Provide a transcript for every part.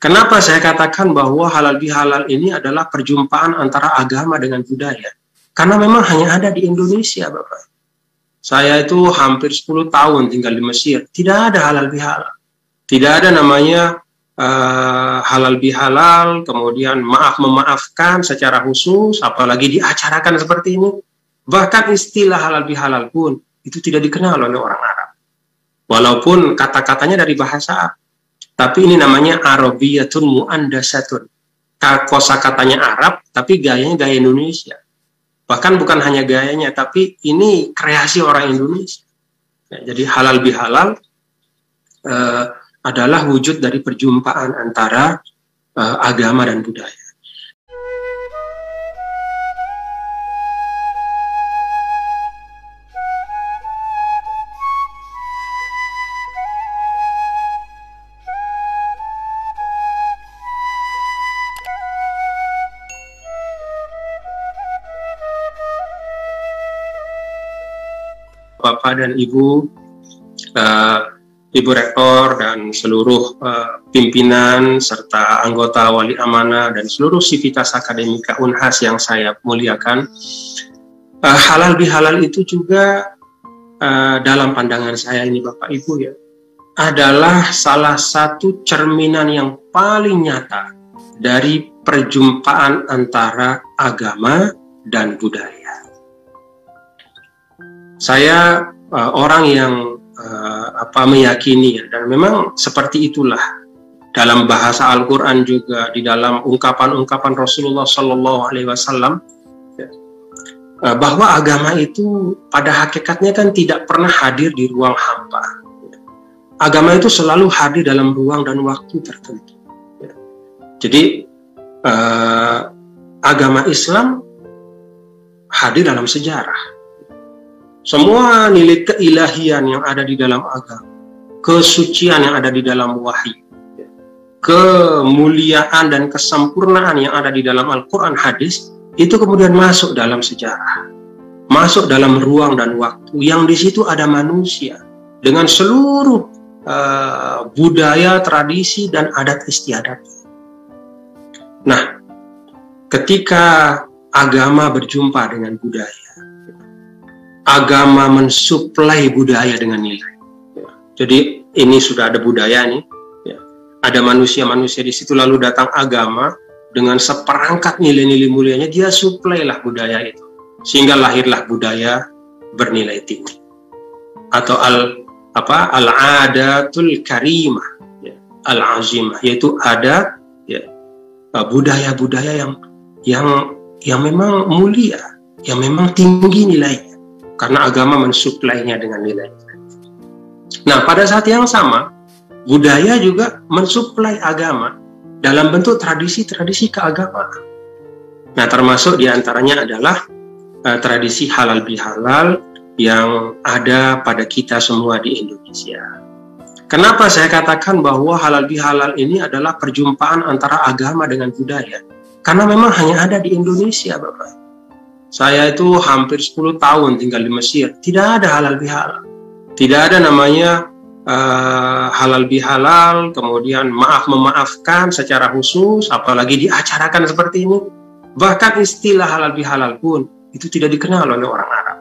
Kenapa saya katakan bahwa halal bihalal ini adalah perjumpaan antara agama dengan budaya? Karena memang hanya ada di Indonesia, Bapak. Saya itu hampir 10 tahun tinggal di Mesir. Tidak ada halal bihalal. Tidak ada namanya halal bihalal, kemudian memaafkan secara khusus, apalagi diacarakan seperti ini. Bahkan istilah halal bihalal pun itu tidak dikenal oleh orang Arab. Walaupun kata-katanya dari bahasa Arab. Tapi ini namanya Arabiyatun Mu'andasatun. Kosa katanya Arab, tapi gayanya gaya Indonesia. Bahkan bukan hanya gayanya, tapi ini kreasi orang Indonesia. Ya, jadi halal bihalal adalah wujud dari perjumpaan antara agama dan budaya. Bapak dan Ibu, Ibu Rektor dan seluruh pimpinan serta anggota wali amanah dan seluruh sivitas akademika Unhas yang saya muliakan, halal bihalal itu juga dalam pandangan saya ini Bapak Ibu ya, adalah salah satu cerminan yang paling nyata dari perjumpaan antara agama dan budaya. Saya orang yang meyakini dan memang seperti itulah dalam bahasa Al-Quran juga di dalam ungkapan-ungkapan Rasulullah Sallallahu Alaihi Wasallam bahwa agama itu pada hakikatnya kan tidak pernah hadir di ruang hampa. Agama itu selalu hadir dalam ruang dan waktu tertentu. Jadi agama Islam hadir dalam sejarah. Semua nilai keilahian yang ada di dalam agama, kesucian yang ada di dalam wahyu, kemuliaan dan kesempurnaan yang ada di dalam Al-Quran hadis, itu kemudian masuk dalam sejarah, masuk dalam ruang dan waktu, yang di situ ada manusia dengan seluruh budaya, tradisi, dan adat istiadat. Nah, ketika agama berjumpa dengan budaya, agama mensuplai budaya dengan nilai. Jadi ini sudah ada budaya nih, ada manusia-manusia di situ, lalu datang agama dengan seperangkat nilai-nilai mulianya, dia suplailah budaya itu, sehingga lahirlah budaya bernilai tinggi atau al-adatul karimah, al-azimah, yaitu ada budaya-budaya yang memang mulia, yang memang tinggi nilainya. Karena agama mensuplainya dengan nilai. Nah, pada saat yang sama, budaya juga mensuplai agama dalam bentuk tradisi-tradisi keagamaan. Nah, termasuk diantaranya adalah tradisi halal bihalal yang ada pada kita semua di Indonesia. Kenapa saya katakan bahwa halal bihalal ini adalah perjumpaan antara agama dengan budaya? Karena memang hanya ada di Indonesia, Bapak. Saya itu hampir 10 tahun tinggal di Mesir. Tidak ada halal bihalal. Tidak ada namanya halal bihalal, kemudian memaafkan secara khusus, apalagi diacarakan seperti ini. Bahkan istilah halal bihalal pun itu tidak dikenal oleh orang Arab.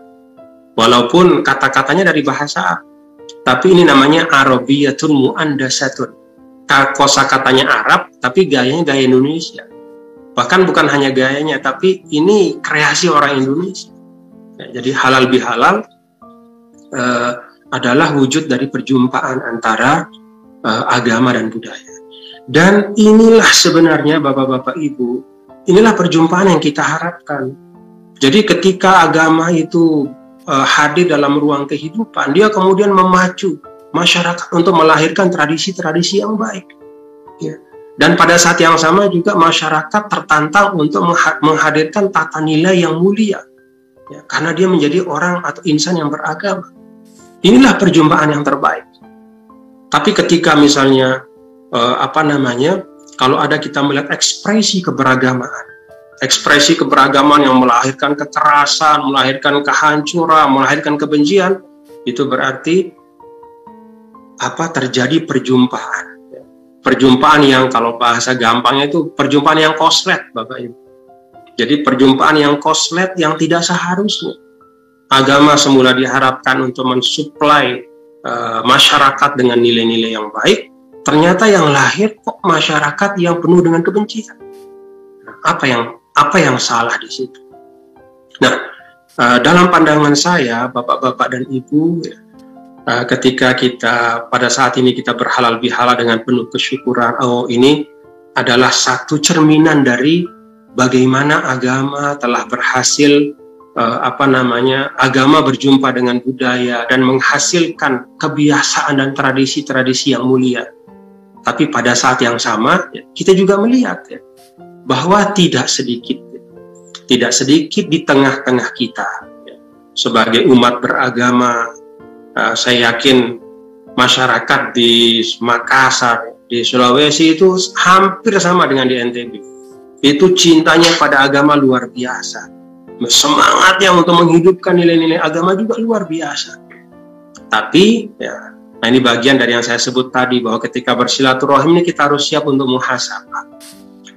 Walaupun kata-katanya dari bahasa Arab. Tapi ini namanya Arabiyatun Mu'andasatun. Kosa katanya Arab, tapi gayanya gaya Indonesia. Bahkan bukan hanya gayanya, tapi ini kreasi orang Indonesia. Jadi halal bihalal adalah wujud dari perjumpaan antara agama dan budaya. Dan inilah sebenarnya Bapak-Bapak Ibu, inilah perjumpaan yang kita harapkan. Jadi ketika agama itu hadir dalam ruang kehidupan, dia kemudian memacu masyarakat untuk melahirkan tradisi-tradisi yang baik. Ya. Dan pada saat yang sama juga masyarakat tertantang untuk menghadirkan tata nilai yang mulia, ya, karena dia menjadi orang atau insan yang beragama. Inilah perjumpaan yang terbaik. Tapi ketika misalnya kalau ada kita melihat ekspresi keberagaman yang melahirkan kekerasan, melahirkan kehancuran, melahirkan kebencian, itu berarti terjadi perjumpaan. perjumpaan yang kalau bahasa gampangnya itu perjumpaan yang koslet, Bapak Ibu. Jadi perjumpaan yang koslet yang tidak seharusnya. Agama semula diharapkan untuk mensuplai masyarakat dengan nilai-nilai yang baik, ternyata yang lahir kok masyarakat yang penuh dengan kebencian. Apa yang salah di situ? Nah, dalam pandangan saya, Bapak-bapak dan Ibu, ketika kita pada saat ini kita berhalal bihalal dengan penuh kesyukuran, ini adalah satu cerminan dari bagaimana agama telah berhasil agama berjumpa dengan budaya dan menghasilkan kebiasaan dan tradisi-tradisi yang mulia. Tapi pada saat yang sama kita juga melihat bahwa tidak sedikit di tengah-tengah kita sebagai umat beragama. Saya yakin masyarakat di Makassar, di Sulawesi itu hampir sama dengan di NTB. Itu cintanya pada agama luar biasa. Semangatnya untuk menghidupkan nilai-nilai agama juga luar biasa. Tapi, nah ini bagian dari yang saya sebut tadi, bahwa ketika bersilaturahim ini kita harus siap untuk muhasabah.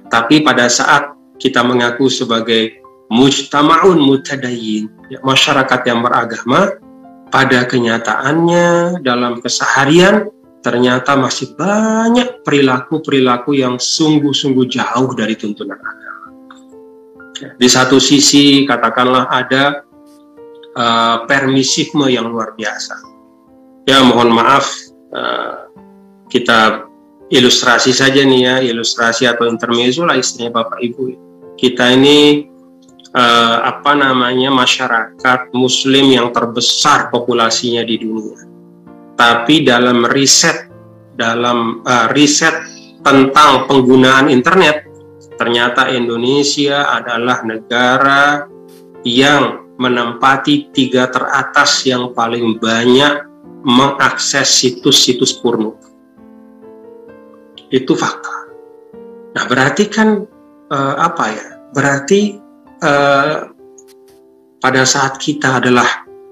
Tapi pada saat kita mengaku sebagai mujtama'un mutadayyin, masyarakat yang beragama, pada kenyataannya dalam keseharian ternyata masih banyak perilaku-perilaku yang sungguh-sungguh jauh dari tuntunan agama. Di satu sisi katakanlah ada permisifme yang luar biasa. Ya mohon maaf, kita ilustrasi saja nih ilustrasi atau intermezzo lah istilahnya Bapak Ibu. Kita ini masyarakat Muslim yang terbesar populasinya di dunia. Tapi dalam riset tentang penggunaan internet, ternyata Indonesia adalah negara yang menempati 3 teratas yang paling banyak mengakses situs-situs porno. Itu fakta. Nah, berarti kan Berarti pada saat kita adalah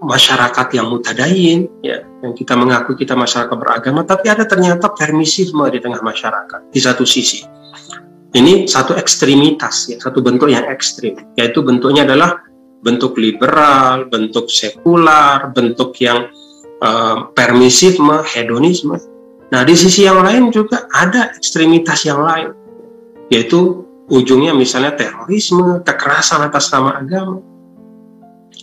masyarakat yang mutadayyin, yang kita mengaku kita masyarakat beragama, tapi ada ternyata permisifme di tengah masyarakat. Di satu sisi, ini satu ekstremitas, satu bentuk yang ekstrim, yaitu bentuknya adalah bentuk liberal, bentuk sekular, bentuk yang permisifme, hedonisme. Nah, di sisi yang lain juga ada ekstremitas yang lain, yaitu ujungnya misalnya terorisme, kekerasan atas nama agama.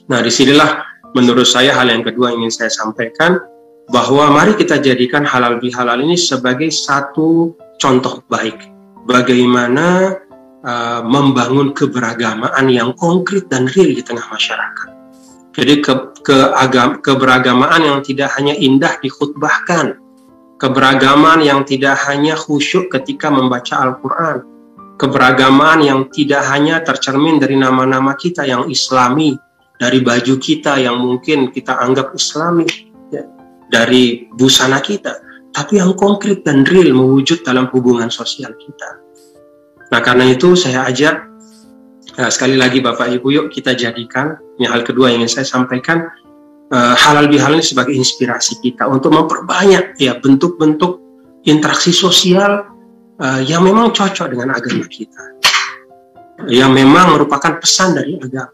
Nah, disinilah menurut saya hal yang kedua yang ingin saya sampaikan, bahwa mari kita jadikan halal bihalal ini sebagai satu contoh baik bagaimana membangun keberagamaan yang konkret dan real di tengah masyarakat. Jadi keberagamaan yang tidak hanya indah dikhutbahkan, keberagaman yang tidak hanya khusyuk ketika membaca Al-Quran, keberagaman yang tidak hanya tercermin dari nama-nama kita yang islami, dari baju kita yang mungkin kita anggap islami, dari busana kita, tapi yang konkret dan real mewujud dalam hubungan sosial kita. Nah, karena itu saya ajak, sekali lagi Bapak Ibu, yuk kita jadikan, ini hal kedua yang ingin saya sampaikan, halal bihalal ini sebagai inspirasi kita untuk memperbanyak bentuk-bentuk interaksi sosial yang memang cocok dengan agama kita, yang memang merupakan pesan dari agama.